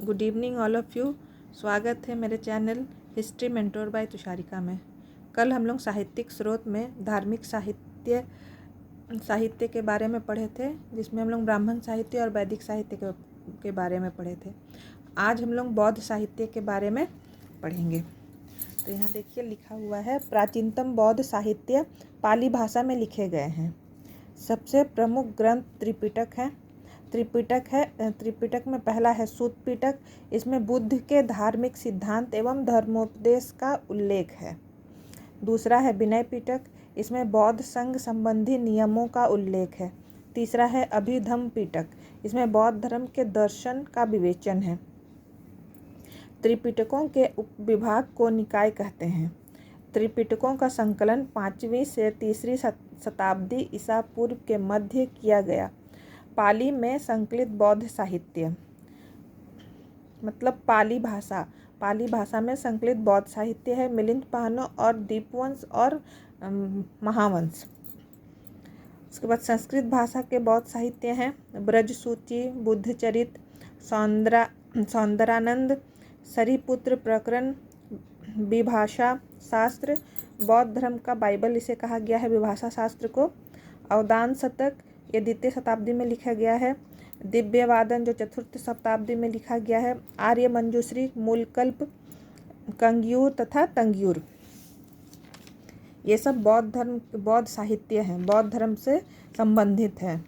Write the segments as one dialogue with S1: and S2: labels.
S1: Good evening all of you. स्वागत है मेरे channel history mentor by Tusharika में। कल हम लोग साहित्यिक स्रोत में धार्मिक साहित्य के बारे में पढ़े थे, जिसमें हम लोग ब्राह्मण साहित्य और वैदिक साहित्य के बारे में पढ़े थे। आज हम लोग बौद्ध साहित्य के बारे में पढ़ेंगे। तो यहाँ देखिए लिखा हुआ है, प्राचीनतम बौद्ध साहित्य पाली भाषा में लिखे गए हैं। सबसे प्रमुख ग्रंथ त्रिपिटक है। त्रिपिटक में पहला है सूत पिटक। इसमें बुद्ध के धार्मिक सिद्धांत एवं धर्मोपदेश का उल्लेख है। दूसरा है विनय पिटक। इसमें बौद्ध संघ संबंधी नियमों का उल्लेख है। तीसरा है अभिधम्म पिटक। इसमें बौद्ध धर्म के दर्शन का विवेचन है। त्रिपिटकों के उपविभाग को निकाय कहते हैं। त्रिपिटकों का संकलन 5वीं से 3री शताब्दी ईसा पूर्व के मध्य किया गया। पाली में संकलित बौद्ध साहित्य मतलब पाली भाषा में संकलित बौद्ध साहित्य है। मिलिंद पाहनो और दीपवंश और महावंश। उसके बाद संस्कृत भाषा के बौद्ध साहित्य हैं ब्रजसूची, बुद्धचरित, सौंदरानंद, सरिपुत्र प्रकरण, विभाषा शास्त्र। बौद्ध धर्म का बाइबल इसे कहा गया है, विभाषा शास्त्र को। अवदान शतक ये 2य शताब्दी में लिखा गया है। दिव्यवादन जो 4th शताब्दी में लिखा गया है। आर्य मंजूश्री, मूलकल्प, कंग्यूर तथा तंग्यूर ये सब बौद्ध साहित्य हैं, बौद्ध धर्म से संबंधित है।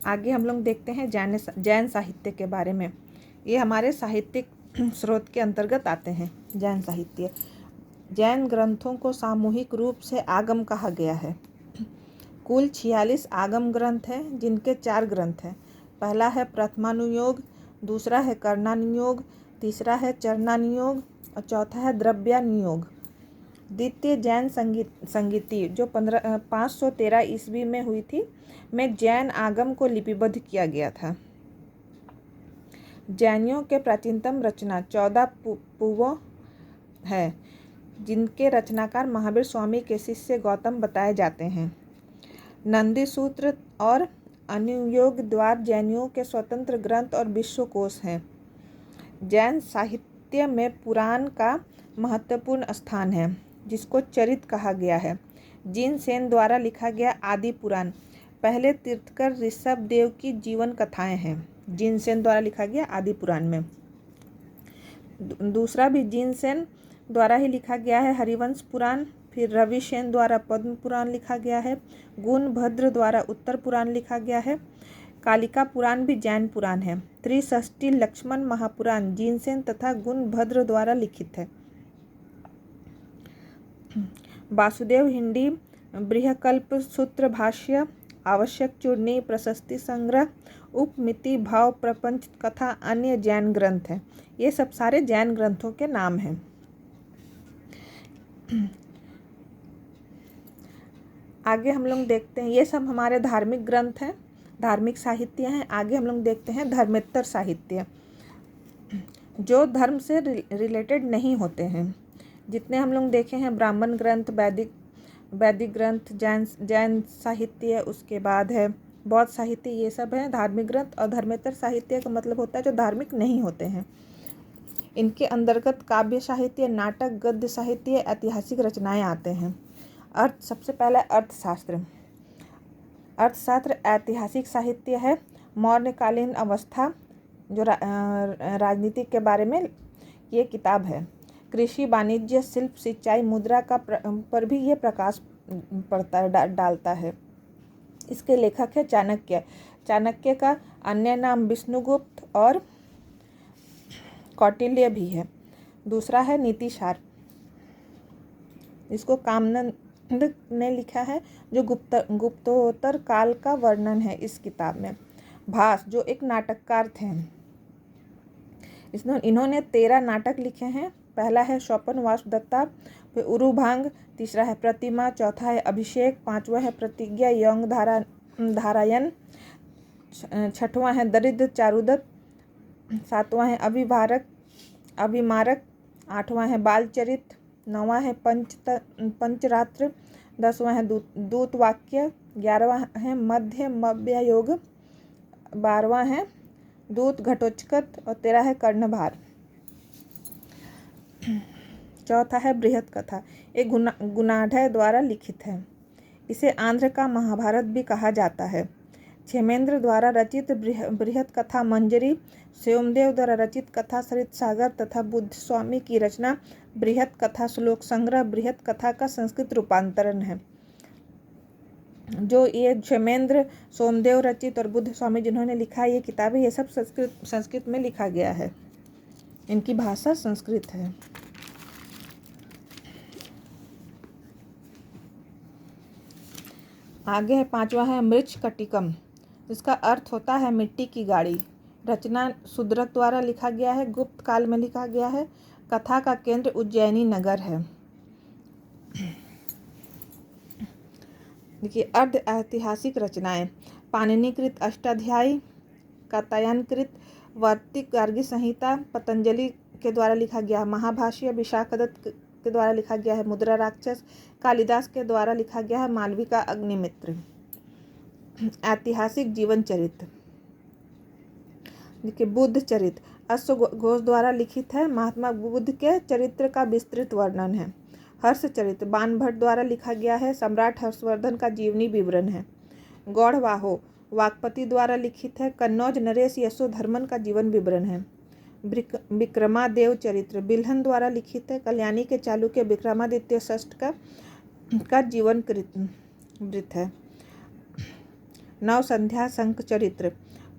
S1: आगे हम लोग देखते हैं जैन साहित्य के बारे में। ये हमारे साहित्यिक स्रोत के अंतर्गत आते हैं। जैन साहित्य जैन ग्रंथों को सामूहिक रूप से आगम कहा गया है। कुल 46 आगम ग्रंथ हैं, जिनके 4 ग्रंथ हैं। पहला है प्रथमानुयोग, दूसरा है कर्णानुयोग, तीसरा है चरणानुयोग और चौथा है द्रव्यानुयोग। द्वितीय जैन संगीति जो 513 ईस्वी में हुई थी, में जैन आगम को लिपिबद्ध किया गया था। जैनियों के प्राचीनतम रचना 14 पुवों है, जिनके रचनाकार महावीर स्वामी के शिष्य गौतम बताए जाते हैं। नंदी सूत्र और अनुयोग द्वार जैनियों के स्वतंत्र ग्रंथ और विश्वकोश हैं। जैन साहित्य में पुराण का महत्वपूर्ण स्थान है, जिसको चरित कहा गया है। जिन सेन द्वारा लिखा गया आदि पुराण पहले तीर्थकर ऋषभ देव की जीवन कथाएं हैं। जिन सेन द्वारा लिखा गया आदि पुराण में। दूसरा भी जिन सेन द्वारा ही लिखा गया है हरिवंश पुराण। फिर रवि सेन द्वारा पद्म पुराण लिखा गया है। गुणभद्र द्वारा उत्तर पुराण लिखा गया है। कालिका पुराण भी जैन पुराण है। त्रिषष्टि लक्ष्मण महापुराण जिनसेन तथा गुणभद्र द्वारा लिखित है। वासुदेव हिंदी बृहकल्प सूत्र भाष्य, आवश्यक चूर्णी, प्रशस्ति संग्रह, उपमिति, भाव प्रपंच कथा अन्य जैन ग्रंथ हैं। ये सब सारे जैन ग्रंथों के नाम हैं। आगे हम लोग देखते हैं, ये सब हमारे धार्मिक ग्रंथ हैं, धार्मिक साहित्य हैं। आगे हम लोग देखते हैं धर्मेतर साहित्य, जो धर्म से रिलेटेड नहीं होते हैं। जितने हम लोग देखे हैं ब्राह्मण ग्रंथ, वैदिक ग्रंथ, जैन साहित्य, उसके बाद है बौद्ध साहित्य, ये सब हैं धार्मिक ग्रंथ। और धर्मेतर साहित्य का मतलब होता है जो धार्मिक नहीं होते हैं। इनके अंतर्गत काव्य साहित्य, नाटक, गद्य साहित्य, ऐतिहासिक रचनाएं आते हैं। सबसे पहला अर्थशास्त्र ऐतिहासिक साहित्य है। मौर्यकालीन अवस्था जो राजनीति के बारे में ये किताब है। कृषि, वाणिज्य, शिल्प, सिंचाई, मुद्रा का पर भी ये प्रकाश पड़ता है, डालता है। इसके लेखक है चाणक्य। चाणक्य का अन्य नाम विष्णुगुप्त और कौटिल्य भी है। दूसरा है नीतिसार, इसको कामनंद ने लिखा है, जो गुप्तोत्तर काल का वर्णन है इस किताब में। भास जो एक नाटककार थे, इन्होंने 13 नाटक लिखे हैं। पहला है शौपन वासुदत्ता, फिर उरुभांग, तीसरा है प्रतिमा, चौथा है अभिषेक, 5वां है प्रतिज्ञा यौन धारायण, 6वां है दरिद्र चारुदत्त, 7वां है अभिमारक, 8वां है बालचरित, 9वां है पंचरात्र, 10वां है दूत वाक्य, 11वां है मध्ययोग, 12वां है दूत घटोत्कच और 13 है कर्णभार। चौथा है बृहत कथा, एक गुणाढ़ द्वारा लिखित है। इसे आंध्र का महाभारत भी कहा जाता है। क्षेमेंद्र द्वारा रचित बृहत कथा मंजरी, सोमदेव द्वारा रचित कथा सरित सागर तथा बुद्ध स्वामी की रचना बृहत कथा श्लोक संग्रह बृहत कथा का संस्कृत रूपांतरण है। जो ये क्षेमेंद्र, सोमदेव रचित और बुद्ध स्वामी जिन्होंने लिखा ये किताबें, ये सब संस्कृत में लिखा गया है। इनकी भाषा संस्कृत है। आगे है पांचवा है मृच्छकटिकम, जिसका अर्थ होता है मिट्टी की गाड़ी। रचना शूद्रक द्वारा लिखा गया है, गुप्त काल में लिखा गया है। कथा का केंद्र उज्जैनी नगर है। देखिए अर्ध ऐतिहासिक रचनाएं, पाणिनिकृत अष्टाध्यायी, कात्यायनकृत वार्तिक गार्गी संहिता पतंजलि के द्वारा लिखा गया। महाभाष्य विशाखदत्त के द्वारा लिखा गया है। मुद्रा राक्षस कालिदास के द्वारा लिखा गया है। मालविका अग्निमित्र। ऐतिहासिक जीवन चरित्र, देखिए बुद्ध चरित्र अश्व घोष द्वारा लिखित है। महात्मा बुद्ध के चरित्र का विस्तृत वर्णन है। हर्ष चरित्र बाणभट्ट द्वारा लिखा गया है। सम्राट हर्षवर्धन का जीवनी विवरण है। गौड़वाहो वाकपति द्वारा लिखित है। कन्नौज नरेश यशोधर्मन का जीवन विवरण है। विक्रमादेव चरित्र बिल्हन द्वारा लिखित है। कल्याणी के चालुक्य विक्रमादित्य षष्ठ का जीवन वृत्त है। नव संध्या शंख चरित्र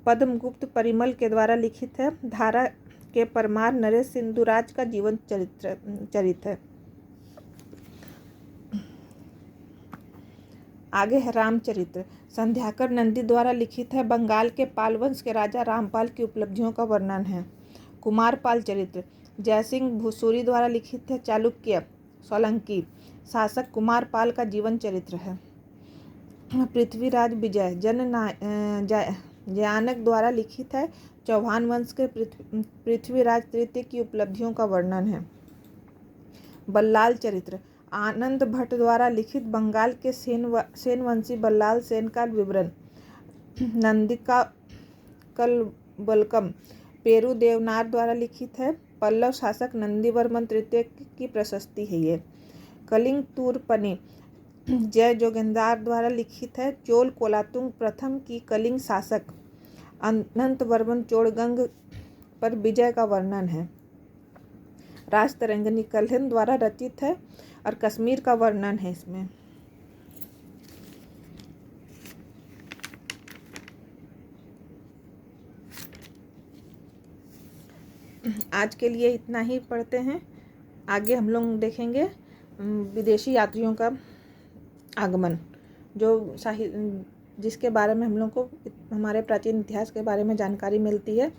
S1: पद्मगुप्त परिमल के द्वारा लिखित है। धारा के परमार नरेश सिंधुराज का जीवन चरित्र है। आगे है रामचरित्र संध्याकर नंदी द्वारा लिखित है। बंगाल के पाल वंश के राजा रामपाल की उपलब्धियों का वर्णन है। कुमारपाल चरित्र जयसिंह भूसूरी द्वारा लिखित है। चालुक्य सोलंकी शासक कुमारपाल का जीवन चरित्र है। पृथ्वीराज विजय जयानक द्वारा लिखित है। चौहान वंश के पृथ्वीराज तृतीय की उपलब्धियों का वर्णन है। बल्लाल चरित्र आनंद भट्ट द्वारा लिखित बंगाल के सेन वंशी बल्लाल सेन का विवरण। नंदिका कलबलकम पेरू देवनार द्वारा लिखित है। पल्लव शासक नंदीवर्मन तृतीय की प्रशस्ति है ये। कलिंग तूर्पणी जय जोगेंद्र द्वारा लिखित है। चोल कोलातुंग प्रथम की कलिंग शासक अनंतवर्मन चोड़गंग पर विजय का वर्णन है। राजतरंगिणी कल्हन द्वारा रचित है और कश्मीर का वर्णन है इसमें। आज के लिए इतना ही पढ़ते हैं। आगे हम लोग देखेंगे विदेशी यात्रियों का आगमन, जिसके बारे में हम लोग को हमारे प्राचीन इतिहास के बारे में जानकारी मिलती है।